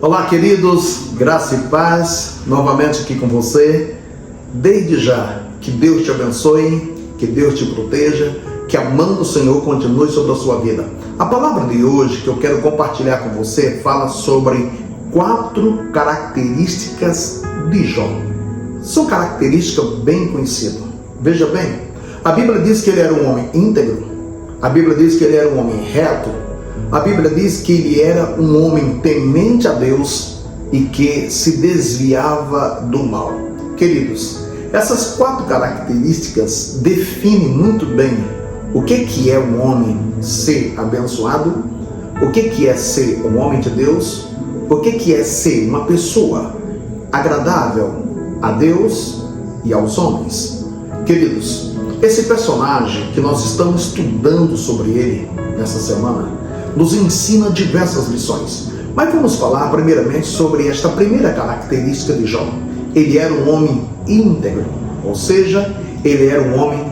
Olá, queridos, graça e paz, novamente aqui com você. Desde já, que Deus te abençoe, que Deus te proteja, que a mão do Senhor continue sobre a sua vida. A palavra de hoje que eu quero compartilhar com você fala sobre 4 características de Jó. São características bem conhecidas. Veja bem, a Bíblia diz que ele era um homem íntegro, a Bíblia diz que ele era um homem reto, a Bíblia diz que ele era um homem temente a Deus e que se desviava do mal. Queridos, essas 4 características definem muito bem o que é um homem ser abençoado, o que é ser um homem de Deus, o que é ser uma pessoa agradável a Deus e aos homens. Queridos, esse personagem que nós estamos estudando sobre ele nessa semana nos ensina diversas lições. Mas vamos falar primeiramente sobre esta primeira característica de Jó. Ele era um homem íntegro, ou seja, ele era um homem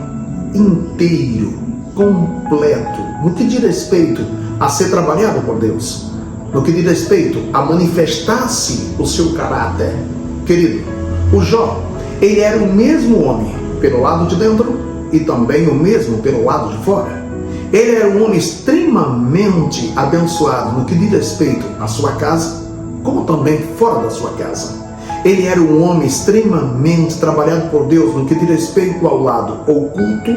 inteiro, completo, no que diz respeito a ser trabalhado por Deus, no que diz respeito a manifestar-se o seu caráter. Querido, o Jó, ele era o mesmo homem pelo lado de dentro e também o mesmo pelo lado de fora. Ele era um homem extremamente abençoado no que diz respeito à sua casa, como também fora da sua casa. Ele era um homem extremamente trabalhado por Deus no que diz respeito ao lado oculto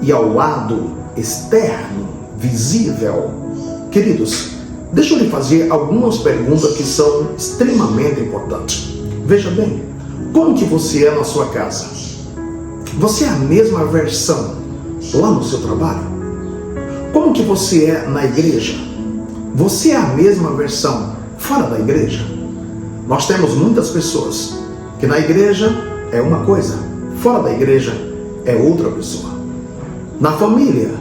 e ao lado externo, visível. Queridos, deixa eu lhe fazer algumas perguntas que são extremamente importantes. Veja bem, como que você é na sua casa? Você é a mesma versão lá no seu trabalho? Como que você é na igreja? Você é a mesma versão fora da igreja? Nós temos muitas pessoas que na igreja é uma coisa, fora da igreja é outra pessoa. Na família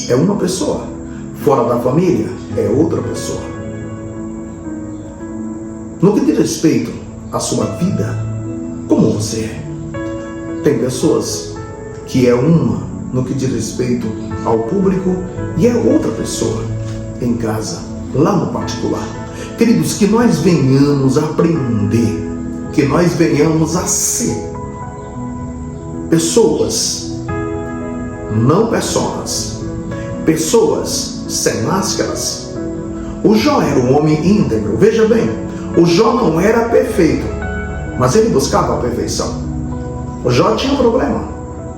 é uma pessoa, fora da família é outra pessoa. No que diz respeito à sua vida, como você é? Tem pessoas que é uma no que diz respeito ao público e é outra pessoa em casa, lá no particular. Queridos, que nós venhamos a aprender, que nós venhamos a ser pessoas, não personas, pessoas sem máscaras. O Jó era um homem íntegro. Veja bem, o Jó não era perfeito, mas ele buscava a perfeição. O Jó tinha problema,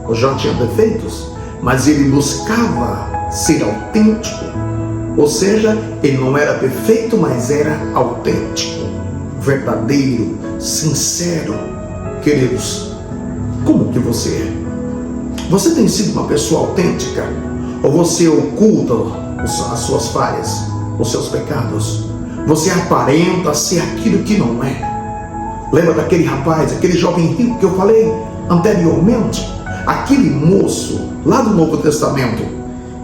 o Jó tinha defeitos, mas ele buscava ser autêntico. Ou seja, ele não era perfeito, mas era autêntico, verdadeiro, sincero. Queridos, como que você é? Você tem sido uma pessoa autêntica? Ou você oculta as suas falhas, os seus pecados? Você aparenta ser aquilo que não é? Lembra daquele rapaz, aquele jovem rico que eu falei anteriormente? Aquele moço lá do Novo Testamento,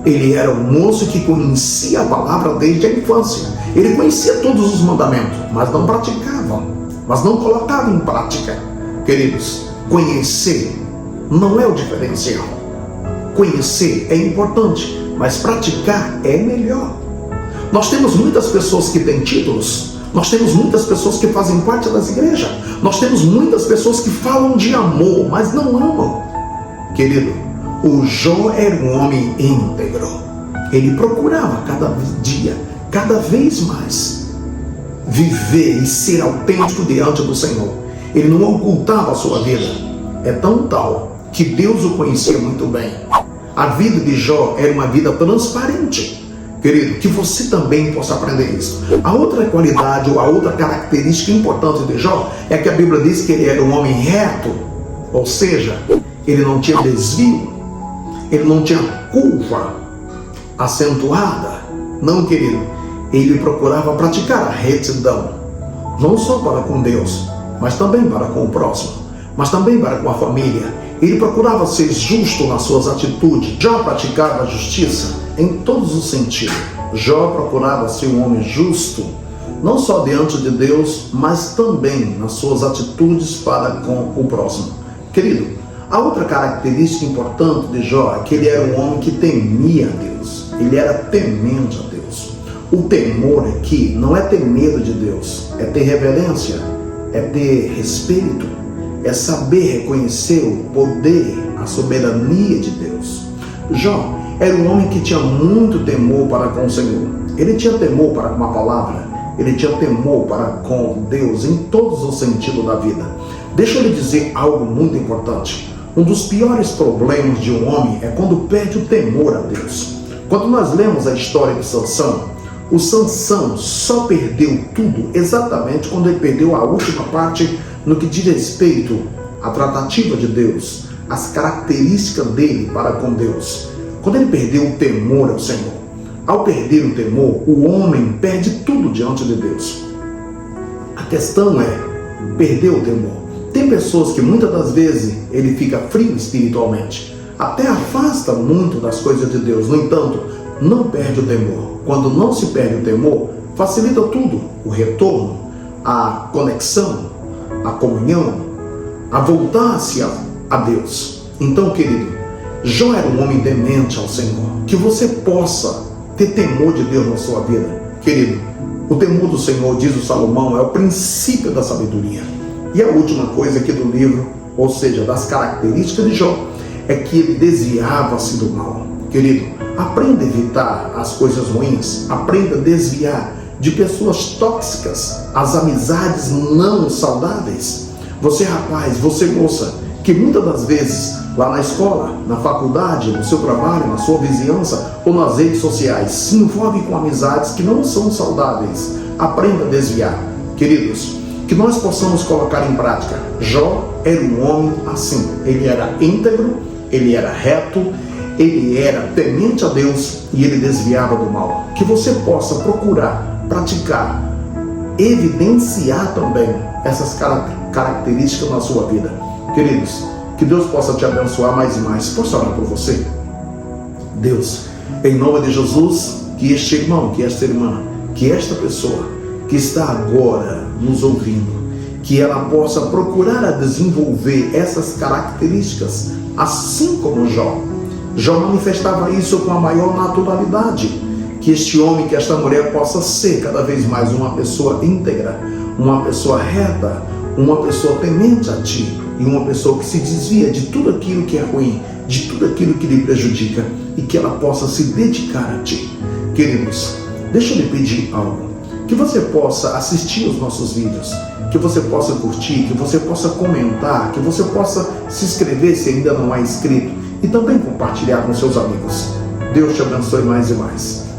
ele era um moço que conhecia a palavra desde a infância. Ele conhecia todos os mandamentos, mas não praticava, mas não colocava em prática. Queridos, conhecer não é o diferencial. Conhecer é importante, mas praticar é melhor. Nós temos muitas pessoas que têm títulos, nós temos muitas pessoas que fazem parte das igrejas, nós temos muitas pessoas que falam de amor, mas não amam. Querido, o Jó era um homem íntegro. Ele procurava cada dia, cada vez mais, viver e ser autêntico diante do Senhor. Ele não ocultava a sua vida. É tão tal que Deus o conhecia muito bem. A vida de Jó era uma vida transparente. Querido, que você também possa aprender isso. A outra qualidade ou a outra característica importante de Jó é que a Bíblia diz que ele era um homem reto, ou seja, ele não tinha desvio, ele não tinha curva acentuada. Não, querido, ele procurava praticar a retidão, não só para com Deus, mas também para com o próximo, mas também para com a família. Ele procurava ser justo nas suas atitudes. Jó praticava a justiça em todos os sentidos. Jó procurava ser um homem justo, não só diante de Deus, mas também nas suas atitudes para com o próximo. Querido, a outra característica importante de Jó é que ele era um homem que temia a Deus. Ele era temente a Deus. O temor aqui não é ter medo de Deus, é ter reverência, é ter respeito, é saber reconhecer o poder, a soberania de Deus. Jó era um homem que tinha muito temor para com o Senhor. Ele tinha temor para com a palavra, ele tinha temor para com Deus em todos os sentidos da vida. Deixa eu lhe dizer algo muito importante. Um dos piores problemas de um homem é quando perde o temor a Deus. Quando nós lemos a história de Sansão, o Sansão só perdeu tudo exatamente quando ele perdeu a última parte no que diz respeito à tratativa de Deus, as características dele para com Deus. Quando ele perdeu o temor ao Senhor. Ao perder o temor, o homem perde tudo diante de Deus. A questão é perder o temor. Tem pessoas que muitas das vezes ele fica frio espiritualmente, até afasta muito das coisas de Deus. No entanto, não perde o temor. Quando não se perde o temor, facilita tudo. O retorno, a conexão, a comunhão, a voltar-se a Deus. Então, querido, Jó era um homem temente ao Senhor. Que você possa ter temor de Deus na sua vida. Querido, o temor do Senhor, diz o Salomão, é o princípio da sabedoria. E a última coisa aqui do livro, ou seja, das características de Jó, é que ele desviava-se do mal. Querido, aprenda a evitar as coisas ruins, aprenda a desviar de pessoas tóxicas, as amizades não saudáveis. Você, rapaz, você, moça, que muitas das vezes, lá na escola, na faculdade, no seu trabalho, na sua vizinhança ou nas redes sociais, se envolve com amizades que não são saudáveis. Aprenda a desviar. Queridos, que nós possamos colocar em prática. Jó era um homem assim. Ele era íntegro, ele era reto, ele era temente a Deus e ele desviava do mal. Que você possa procurar, praticar, evidenciar também essas características na sua vida. Queridos, que Deus possa te abençoar mais e mais. Posso orar por você? Deus, em nome de Jesus, que este irmão, que esta irmã, que esta pessoa que está agora nos ouvindo, que ela possa procurar a desenvolver essas características, assim como Jó. Jó manifestava isso com a maior naturalidade. Que este homem, que esta mulher possa ser cada vez mais uma pessoa íntegra, uma pessoa reta, uma pessoa temente a Ti e uma pessoa que se desvia de tudo aquilo que é ruim, de tudo aquilo que lhe prejudica e que ela possa se dedicar a Ti. Queridos, deixa eu lhe pedir algo. Que você possa assistir os nossos vídeos, que você possa curtir, que você possa comentar, que você possa se inscrever se ainda não é inscrito e também compartilhar com seus amigos. Deus te abençoe mais e mais.